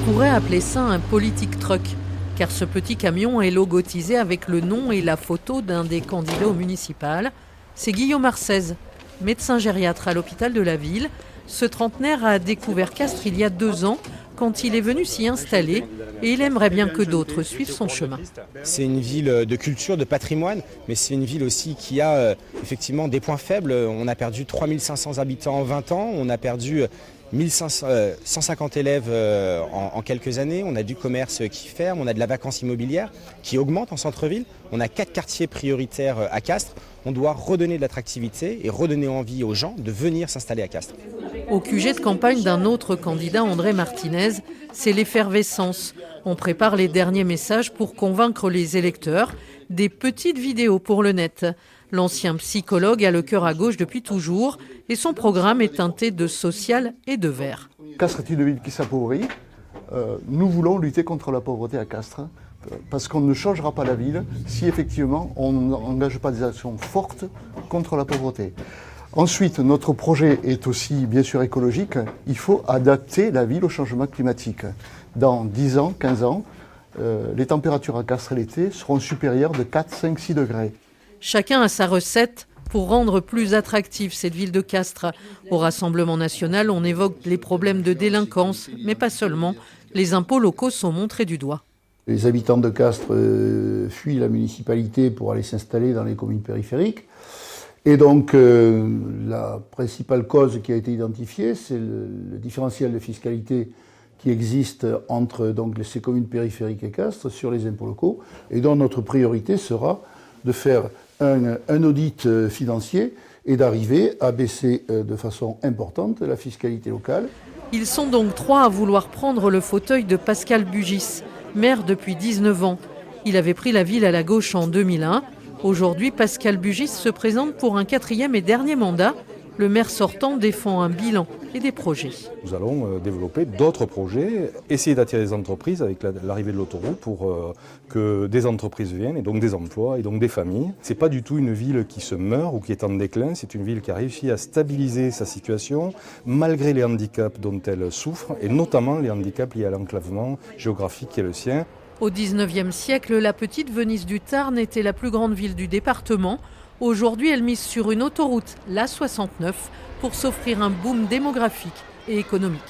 pourrait appeler ça un politique truck, car ce petit camion est logotisé avec le nom et la photo d'un des candidats au municipal. C'est Guillaume Arcez, médecin gériatre à l'hôpital de la ville. Ce trentenaire a découvert Castres il y a 2 ans, quand il est venu s'y installer, et il aimerait bien que d'autres suivent son chemin. C'est une ville de culture, de patrimoine, mais c'est une ville aussi qui a effectivement des points faibles. On a perdu 3500 habitants en 20 ans, on a perdu 150 élèves en quelques années, on a du commerce qui ferme, on a de la vacance immobilière qui augmente en centre-ville, on a 4 quartiers prioritaires à Castres. On doit redonner de l'attractivité et redonner envie aux gens de venir s'installer à Castres. Au QG de campagne d'un autre candidat, André Martinez, c'est l'effervescence. On prépare les derniers messages pour convaincre les électeurs, des petites vidéos pour le net. L'ancien psychologue a le cœur à gauche depuis toujours et son programme est teinté de social et de vert. Castres est une ville qui s'appauvrit. Nous voulons lutter contre la pauvreté à Castres parce qu'on ne changera pas la ville si effectivement on n'engage pas des actions fortes contre la pauvreté. Ensuite, notre projet est aussi bien sûr écologique. Il faut adapter la ville au changement climatique. Dans 10 ans, 15 ans, les températures à Castres l'été seront supérieures de 4, 5, 6 degrés. Chacun a sa recette pour rendre plus attractive cette ville de Castres. Au Rassemblement national, on évoque les problèmes de délinquance, mais pas seulement. Les impôts locaux sont montrés du doigt. Les habitants de Castres fuient la municipalité pour aller s'installer dans les communes périphériques. Et donc, la principale cause qui a été identifiée, c'est le différentiel de fiscalité qui existe entre donc, ces communes périphériques et Castres sur les impôts locaux. Et donc, notre priorité sera de faire un audit financier et d'arriver à baisser de façon importante la fiscalité locale. Ils sont donc 3 à vouloir prendre le fauteuil de Pascal Bugis, maire depuis 19 ans. Il avait pris la ville à la gauche en 2001. Aujourd'hui, Pascal Bugis se présente pour un 4e et dernier mandat. Le maire sortant défend un bilan et des projets. Nous allons développer d'autres projets, essayer d'attirer des entreprises avec l'arrivée de l'autoroute pour que des entreprises viennent et donc des emplois et donc des familles. C'est pas du tout une ville qui se meurt ou qui est en déclin, c'est une ville qui a réussi à stabiliser sa situation malgré les handicaps dont elle souffre et notamment les handicaps liés à l'enclavement géographique qui est le sien. Au XIXe siècle, la petite Venise du Tarn était la plus grande ville du département. Aujourd'hui, elle mise sur une autoroute, l'A69, pour s'offrir un boom démographique et économique.